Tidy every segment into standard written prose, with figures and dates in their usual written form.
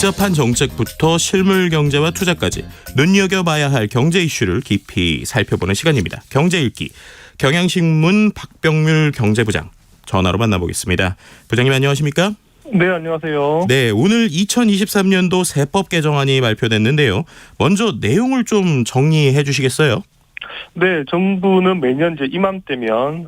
복잡한 정책부터 실물 경제와 투자까지 눈여겨봐야 할 경제 이슈를 깊이 살펴보는 시간입니다. 경제 읽기 경향신문 박병률 경제부장 전화로 만나보겠습니다. 부장님 안녕하십니까? 네, 안녕하세요. 네, 오늘 2023년도 세법 개정안이 발표됐는데요. 먼저 내용을 좀 정리해 주시겠어요? 네, 정부는 매년 이제 이맘때면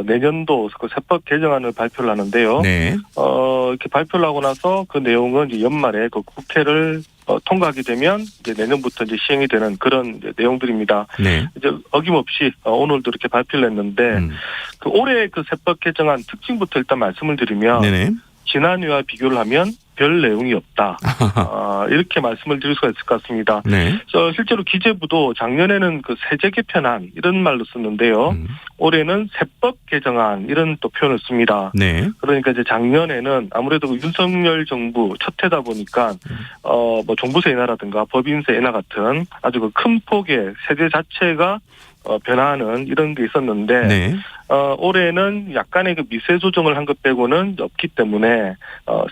내년도 그 세법 개정안을 발표를 하는데요. 네. 이렇게 발표를 하고 나서 그 내용은 이제 연말에 그 국회를 통과하게 되면 이제 내년부터 이제 시행이 되는 그런 이제 내용들입니다. 네. 이제 어김없이 오늘도 이렇게 발표를 했는데 그 올해 그 세법 개정안 특징부터 일단 말씀을 드리면 네네. 지난해와 비교를 하면 별 내용이 없다. 이렇게 말씀을 드릴 수가 있을 것 같습니다. 네. 실제로 기재부도 작년에는 그 세제 개편안 이런 말로 썼는데요. 올해는 세법 개정안 이런 또 표현을 씁니다. 네. 그러니까 이제 작년에는 아무래도 윤석열 정부 첫 해다 보니까 뭐 종부세 인하라든가 법인세 인하 같은 아주 그 큰 폭의 세제 자체가 변화하는 이런 게 있었는데 네. 올해는 약간의 그 미세 조정을 한 것 빼고는 없기 때문에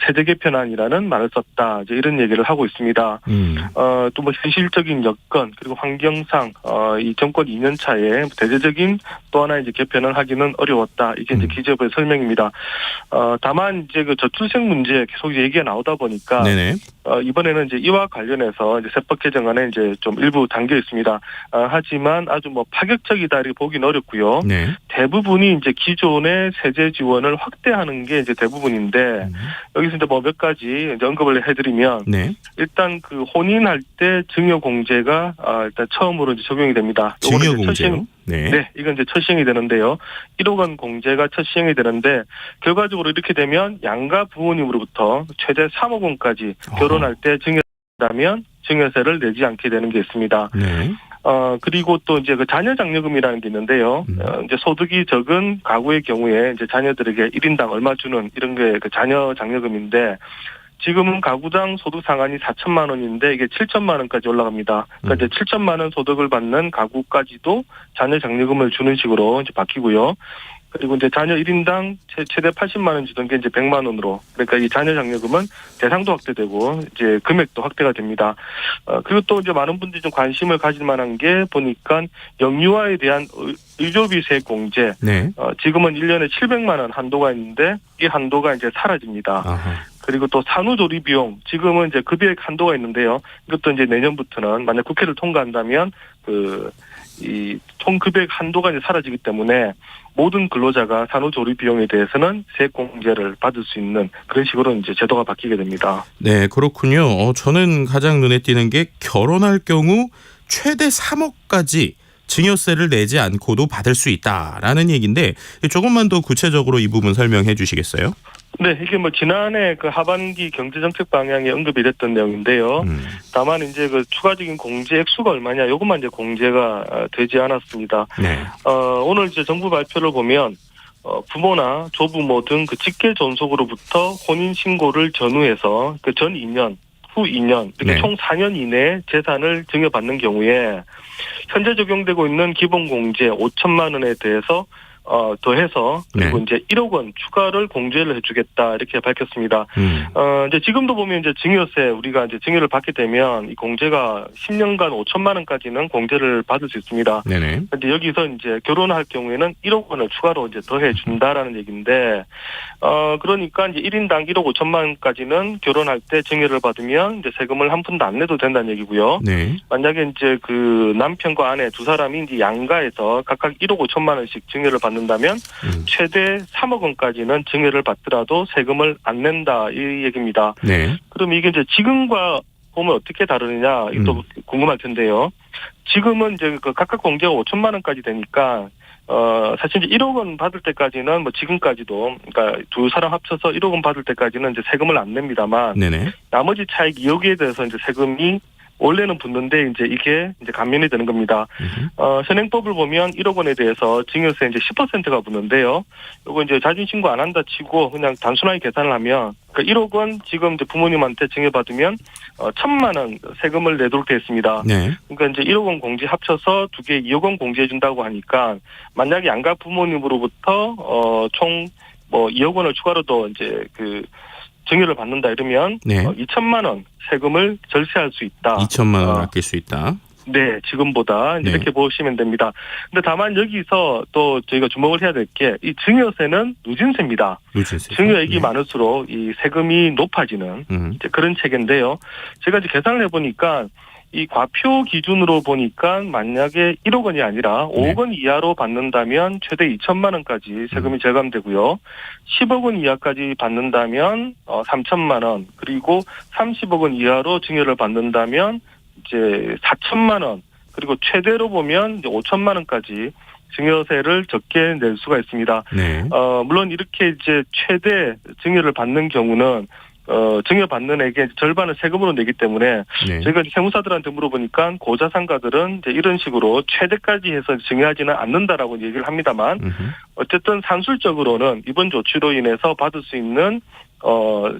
세제 개편안이라는 말을 썼다. 이제 이런 얘기를 하고 있습니다. 또 뭐 현실적인 여건 그리고 환경상 이 정권 2년 차에 대대적인 또 하나 이제 개편을 하기는 어려웠다. 이게 이제 기재부의 설명입니다. 다만 이제 그 저출생 문제 계속 얘기가 나오다 보니까 네네. 이번에는 이제 이와 관련해서 이제 세법 개정안에 이제 좀 일부 담겨 있습니다. 하지만 아주 뭐 파격적이다 이렇게 보기는 어렵고요. 네. 대부분이 이제 기존의 세제 지원을 확대하는 게 이제 대부분인데 여기서 이제 뭐 몇 가지 이제 언급을 해드리면 네. 일단 그 혼인할 때 증여공제가 일단 처음으로 이제 적용이 됩니다. 증여공제요? 네. 네, 이건 이제 첫 시행이 되는데요. 1억 원 공제가 첫 시행이 되는데 결과적으로 이렇게 되면 양가 부모님으로부터 최대 3억 원까지 결혼할 때 증여한다면 증여세를 내지 않게 되는 게 있습니다. 네. 그리고 또 이제 그 자녀 장려금이라는 게 있는데요. 이제 소득이 적은 가구의 경우에 이제 자녀들에게 1인당 얼마 주는 이런 게 그 자녀 장려금인데 지금은 가구당 소득 상한이 4천만 원인데 이게 7천만 원까지 올라갑니다. 그러니까 이제 7천만 원 소득을 받는 가구까지도 자녀 장려금을 주는 식으로 이제 바뀌고요. 그리고 이제 자녀 1인당 최대 80만 원 주던 게 이제 100만 원으로. 그러니까 이 자녀 장려금은 대상도 확대되고 이제 금액도 확대가 됩니다. 그리고 또 이제 많은 분들이 좀 관심을 가질 만한 게 보니까 영유아에 대한 의료비세 공제. 네. 지금은 1년에 700만 원 한도가 있는데 이 한도가 이제 사라집니다. 아하. 그리고 또 산후조리 비용 지금은 이제 급여액 한도가 있는데요. 이것도 이제 내년부터는 만약 국회를 통과한다면 이 총 급여액 한도가 이제 사라지기 때문에 모든 근로자가 산후조리 비용에 대해서는 세액 공제를 받을 수 있는 그런 식으로 이제 제도가 바뀌게 됩니다. 네, 그렇군요. 저는 가장 눈에 띄는 게 결혼할 경우 최대 3억까지 증여세를 내지 않고도 받을 수 있다라는 얘기인데 조금만 더 구체적으로 이 부분 설명해 주시겠어요? 네, 이게 뭐 지난해 그 하반기 경제정책 방향에 언급이 됐던 내용인데요. 다만 이제 그 추가적인 공제 액수가 얼마냐, 이것만 이제 공제가 되지 않았습니다. 네. 오늘 이제 정부 발표를 보면 부모나 조부모 등 그 직계 존속으로부터 혼인 신고를 전후해서 그 전 2년, 후 2년 이렇게 네. 총 4년 이내에 재산을 증여받는 경우에 현재 적용되고 있는 기본공제 5천만 원에 대해서 더해서 그리고 네. 이제 1억 원 추가를 공제를 해주겠다 이렇게 밝혔습니다. 이제 지금도 보면 이제 증여세 우리가 이제 증여를 받게 되면 이 공제가 10년간 5천만 원까지는 공제를 받을 수 있습니다. 네네. 근데 여기서 이제 결혼할 경우에는 1억 원을 추가로 이제 더해 준다라는 얘기인데 그러니까 이제 1인당 1억 5천만 원까지는 결혼할 때 증여를 받으면 이제 세금을 한 푼도 안 내도 된다는 얘기고요. 네. 만약에 이제 그 남편과 아내 두 사람이 이제 양가에서 각각 1억 5천만 원씩 증여를 받는다면 최대 3억 원까지는 증여를 받더라도 세금을 안 낸다 이 얘기입니다. 네. 그럼 이게 이제 지금과 보면 어떻게 다르느냐 이것도 궁금할 텐데요. 지금은 이제 그 각각 공제가 5천만 원까지 되니까 사실 이제 1억 원 받을 때까지는 뭐 지금까지도 그러니까 두 사람 합쳐서 1억 원 받을 때까지는 이제 세금을 안 냅니다만 네네. 나머지 차익 2억에 대해서 이제 세금이 원래는 붙는데 이제 이게 이제 감면이 되는 겁니다. 현행법을 보면 1억 원에 대해서 증여세 이제 10%가 붙는데요. 이거 이제 자진 신고 안 한다 치고 그냥 단순하게 계산을 하면 그 1억 원 지금 이제 부모님한테 증여받으면 1,000만 원 세금을 내도록 되어 있습니다. 네. 그러니까 이제 1억 원 공제 합쳐서 두 개 2억 원 공제해 준다고 하니까 만약에 양가 부모님으로부터 총 뭐 2억 원을 추가로 더 이제 그 증여를 받는다 이러면 네. 2천만 원 세금을 절세할 수 있다. 2천만 원 아낄 수 있다. 네, 지금보다 네. 이렇게 보시면 됩니다. 근데 다만 여기서 또 저희가 주목을 해야 될 게 이 증여세는 누진세입니다. 누진세. 증여액이 네. 많을수록 이 세금이 높아지는 이제 그런 체계인데요. 제가 이제 계산을 해보니까 이 과표 기준으로 보니까 만약에 1억 원이 아니라 5억 원 이하로 받는다면 최대 2천만 원까지 세금이 절감되고요. 10억 원 이하까지 받는다면 3천만 원, 그리고 30억 원 이하로 증여를 받는다면 이제 4천만 원, 그리고 최대로 보면 이제 5천만 원까지 증여세를 적게 낼 수가 있습니다. 네. 물론 이렇게 이제 최대 증여를 받는 경우는 증여받는 액의 절반을 세금으로 내기 때문에 네. 저희가 이제 세무사들한테 물어보니까 고자산가들은 이제 이런 식으로 최대까지 해서 증여하지는 않는다라고 얘기를 합니다만 어쨌든 산술적으로는 이번 조치로 인해서 받을 수 있는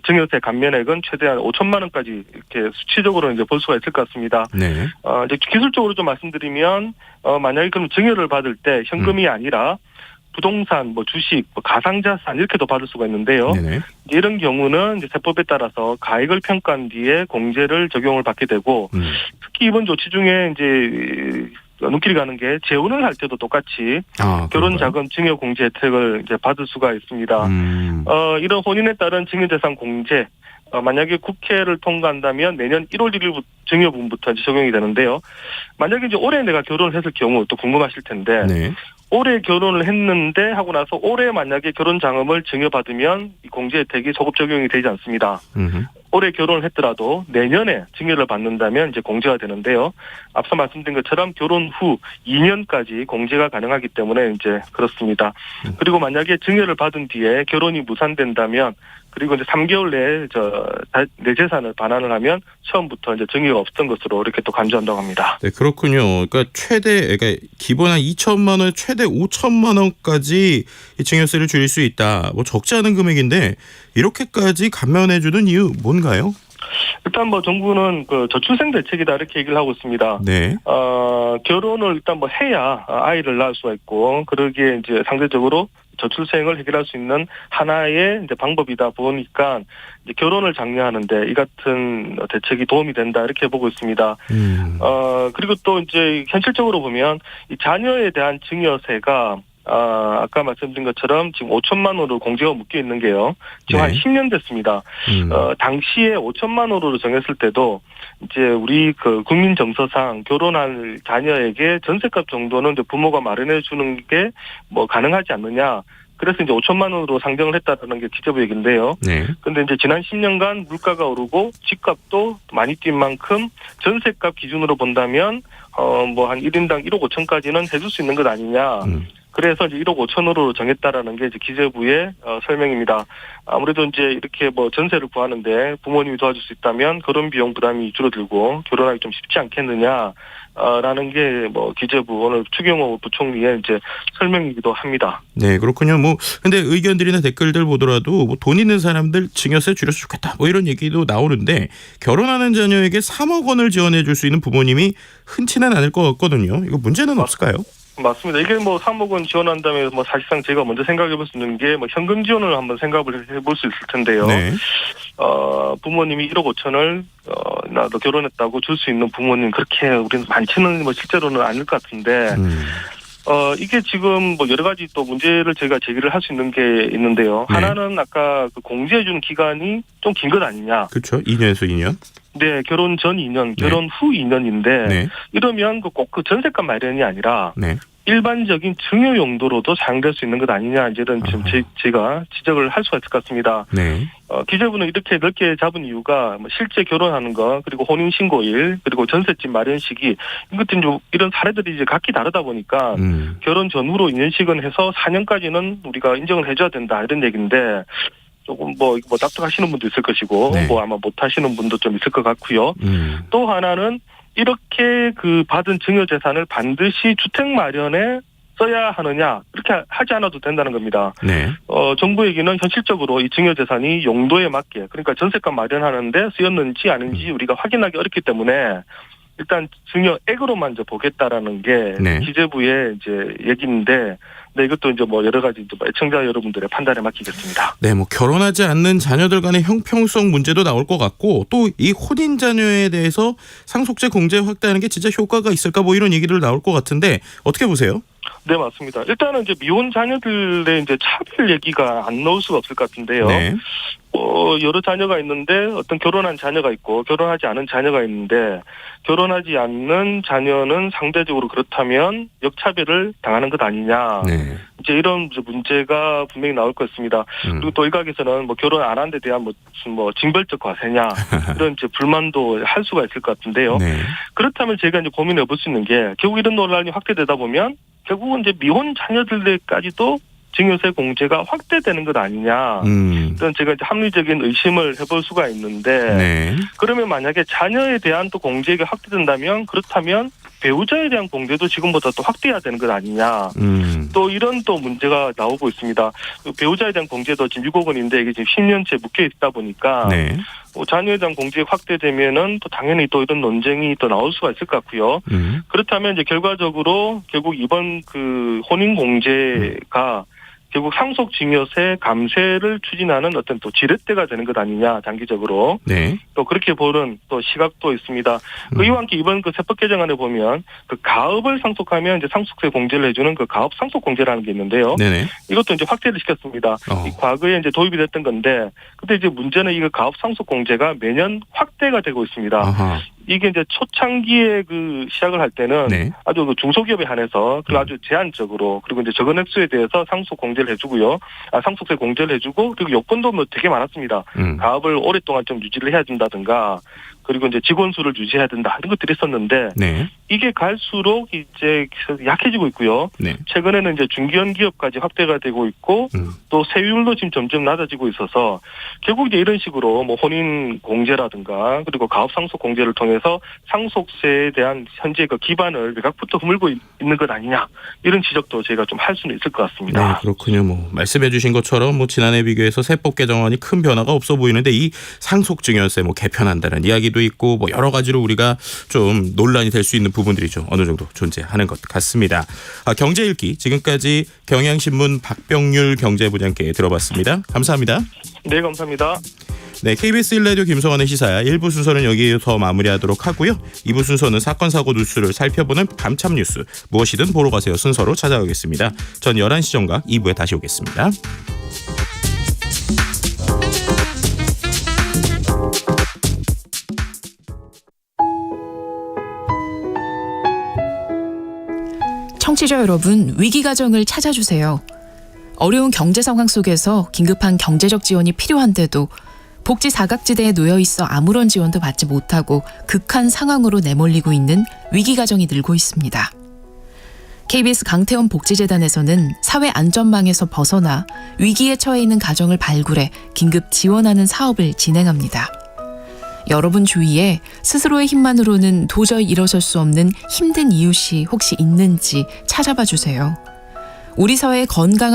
증여세 감면액은 최대한 5천만 원까지 이렇게 수치적으로 이제 볼 수가 있을 것 같습니다. 네. 이제 기술적으로 좀 말씀드리면 만약에 그럼 증여를 받을 때 현금이 아니라 부동산, 주식, 가상자산 이렇게도 받을 수가 있는데요. 네네. 이런 경우는 이제 세법에 따라서 가액을 평가한 뒤에 공제를 적용을 받게 되고 특히 이번 조치 중에 이제 눈길이 가는 게 재혼을 할 때도 똑같이 결혼자금 증여 공제 혜택을 이제 받을 수가 있습니다. 이런 혼인에 따른 증여재산 공제 만약에 국회를 통과한다면 내년 1월 1일 증여분부터 이제 적용이 되는데요. 만약에 이제 올해 내가 결혼을 했을 경우 또 궁금하실 텐데 네. 올해 결혼을 했는데 하고 나서 올해 만약에 결혼 장음을 증여받으면 이 공제 혜택이 소급 적용이 되지 않습니다. 올해 결혼을 했더라도 내년에 증여를 받는다면 이제 공제가 되는데요. 앞서 말씀드린 것처럼 결혼 후 2년까지 공제가 가능하기 때문에 이제 그렇습니다. 그리고 만약에 증여를 받은 뒤에 결혼이 무산된다면 그리고 이제 3개월 내에 내 재산을 반환을 하면 처음부터 이제 증여가 없었던 것으로 이렇게 또 간주한다고 합니다. 네, 그렇군요. 그러니까 그러니까 기본 한 2천만 원, 최대 5천만 원까지 이 증여세를 줄일 수 있다. 적지 않은 금액인데 이렇게까지 감면해주는 이유 뭔가요? 일단 정부는 그 저출생 대책이다 이렇게 얘기를 하고 있습니다. 네. 결혼을 일단 해야 아이를 낳을 수가 있고 그러기에 이제 상대적으로 저출생을 해결할 수 있는 하나의 이제 방법이다 보니까 이제 결혼을 장려하는데 이 같은 대책이 도움이 된다 이렇게 보고 있습니다. 그리고 또 이제 현실적으로 보면 이 자녀에 대한 증여세가 아까 말씀드린 것처럼 지금 5천만 원으로 공제가 묶여 있는 게요. 지금 한 10년 됐습니다. 당시에 5천만 원으로 정했을 때도 이제 우리 그 국민 정서상 결혼할 자녀에게 전셋값 정도는 이제 부모가 마련해 주는 게 가능하지 않느냐. 그래서 이제 5천만 원으로 상정을 했다는 게 기재부 얘기인데요. 네. 근데 이제 지난 10년간 물가가 오르고 집값도 많이 뛴 만큼 전셋값 기준으로 본다면 한 1인당 1억 5천까지는 해줄 수 있는 것 아니냐. 그래서 이제 1억 5천으로 정했다라는 게 이제 기재부의 설명입니다. 아무래도 이제 이렇게 전세를 구하는데 부모님이 도와줄 수 있다면 결혼 비용 부담이 줄어들고 결혼하기 좀 쉽지 않겠느냐. 라는 게 기재부 오늘 추경호 부총리의 이제 설명이기도 합니다. 네, 그렇군요. 근데 의견들이나 댓글들 보더라도 돈 있는 사람들 증여세 줄였으면 좋겠다. 이런 얘기도 나오는데 결혼하는 자녀에게 3억 원을 지원해 줄 수 있는 부모님이 흔치는 않을 것 같거든요. 이거 문제는 없을까요? 맞습니다. 이게 3억 원 지원한다면 사실상 제가 먼저 생각해 볼 수 있는 게 현금 지원을 한번 생각을 해볼 수 있을 텐데요. 네. 부모님이 1억 5천을 나도 결혼했다고 줄 수 있는 부모님 그렇게 우리는 많지는 실제로는 아닐 것 같은데 이게 지금 여러 가지 또 문제를 제가 제기를 할 수 있는 게 있는데요. 네. 하나는 아까 그 공제해 주는 기간이 좀 긴 것 아니냐. 그렇죠. 2년에서 2년. 네, 결혼 전 2년, 결혼 네. 후 2년인데 네. 이러면 꼭 그 전셋값 마련이 아니라 네. 일반적인 증여 용도로도 사용될 수 있는 것 아니냐 이런 지금 제가 지적을 할 수가 있을 것 같습니다. 네. 기재부는 이렇게 넓게 잡은 이유가 실제 결혼하는 거 그리고 혼인 신고일 그리고 전셋집 마련 시기 이런 사례들이 이제 각기 다르다 보니까 결혼 전후로 2년씩은 해서 4년까지는 우리가 인정을 해줘야 된다 이런 얘기인데. 조금 납득하시는 분도 있을 것이고 네. 아마 못하시는 분도 좀 있을 것 같고요. 또 하나는 이렇게 그 받은 증여재산을 반드시 주택 마련에 써야 하느냐 그렇게 하지 않아도 된다는 겁니다. 네. 정부에게는 현실적으로 이 증여재산이 용도에 맞게 그러니까 전셋값 마련하는데 쓰였는지 아닌지 우리가 확인하기 어렵기 때문에 일단 증여액으로만 이제 보겠다라는 게 네. 기재부의 이제 얘기인데, 네, 이것도 이제 뭐 여러 가지 이제 애청자 여러분들의 판단에 맡기겠습니다. 네, 뭐 결혼하지 않는 자녀들 간의 형평성 문제도 나올 것 같고 또 이 혼인 자녀에 대해서 상속세 공제 확대하는 게 진짜 효과가 있을까 뭐 이런 얘기들 나올 것 같은데 어떻게 보세요? 네, 맞습니다. 일단은 이제 미혼 자녀들의 이제 차별 얘기가 안 나올 수가 없을 것 같은데요. 네. 여러 자녀가 있는데 어떤 결혼한 자녀가 있고 결혼하지 않은 자녀가 있는데 결혼하지 않는 자녀는 상대적으로 그렇다면 역차별을 당하는 것 아니냐. 네. 이제 이런 문제가 분명히 나올 것 같습니다. 그리고 또 일각에서는 뭐 결혼 안 한 데 대한 무슨 뭐 징벌적 과세냐 이런 이제 불만도 할 수가 있을 것 같은데요. 네. 그렇다면 제가 이제 고민해 볼 수 있는 게 결국 이런 논란이 확대되다 보면 결국은 이제 미혼 자녀들까지도 증여세 공제가 확대되는 것 아니냐. 이런 제가 이제 합리적인 의심을 해볼 수가 있는데 네. 그러면 만약에 자녀에 대한 또 공제가 확대된다면 그렇다면 배우자에 대한 공제도 지금보다 또 확대해야 되는 것 아니냐. 또 이런 또 문제가 나오고 있습니다. 배우자에 대한 공제도 지금 6억 원인데 이게 지금 10년째 묶여 있다 보니까 네. 자녀에 대한 공제 확대되면은 또 당연히 또 이런 논쟁이 또 나올 수가 있을 것 같고요. 그렇다면 이제 결과적으로 결국 이번 그 혼인 공제가 결국 상속증여세 감세를 추진하는 어떤 또 지렛대가 되는 것 아니냐, 장기적으로. 네. 또 그렇게 보는 또 시각도 있습니다. 이와 함께 이번 그 세법 개정안에 보면 그 가업을 상속하면 이제 상속세 공제를 해주는 그 가업 상속 공제라는 게 있는데요. 네네. 이것도 이제 확대를 시켰습니다. 이 과거에 이제 도입이 됐던 건데, 근데 이제 문제는 이 가업 상속 공제가 매년 확대가 되고 있습니다. 아하. 이게 이제 초창기에 그 시작을 할 때는 네. 아주 그 중소기업에 한해서 그 아주 제한적으로 그리고 이제 적은 액수에 대해서 상속 공제를 해주고요. 상속세 공제를 해주고 그리고 요건도 뭐 되게 많았습니다. 가업을 오랫동안 좀 유지를 해야 된다든가 그리고 이제 직원 수를 유지해야 된다 이런 것들이 있었는데 네. 이게 갈수록 이제 약해지고 있고요. 네. 최근에는 이제 중견 기업까지 확대가 되고 있고 또 세율도 지금 점점 낮아지고 있어서 결국 이제 이런 식으로 뭐 혼인 공제라든가 그리고 가업 상속 공제를 통해서 상속세에 대한 현재 그 기반을 외곽부터 허물고 있는 것 아니냐 이런 지적도 저희가 좀 할 수는 있을 것 같습니다. 네, 그렇군요. 뭐 말씀해주신 것처럼 뭐 지난해 비교해서 세법 개정안이 큰 변화가 없어 보이는데 이 상속증여세 뭐 개편한다는 이야기도 있고 뭐 여러 가지로 우리가 좀 논란이 될 수 있는 부분들이 좀 어느 정도 존재하는 것 같습니다. 경제 읽기 지금까지 경향신문 박병률 경제부장께 들어봤습니다. 감사합니다. 네, 감사합니다. 네, KBS 1라디오 김성환의 시사야 1부 순서는 여기에서 마무리하도록 하고요. 2부 순서는 사건 사고 뉴스를 살펴보는 밤참 뉴스 무엇이든 보러 가세요 순서로 찾아오겠습니다. 전 11시 정각 2부에 다시 오겠습니다. 청취자 여러분, 위기가정을 찾아주세요. 어려운 경제 상황 속에서 긴급한 경제적 지원이 필요한데도 복지 사각지대에 놓여 있어 아무런 지원도 받지 못하고 극한 상황으로 내몰리고 있는 위기가정이 늘고 있습니다. KBS 강태원 복지재단에서는 사회 안전망에서 벗어나 위기에 처해 있는 가정을 발굴해 긴급 지원하는 사업을 진행합니다. 여러분 주위에 스스로의 힘만으로는 도저히 일어설 수 없는 힘든 이웃이 혹시 있는지 찾아봐 주세요. 우리 사회의 건강한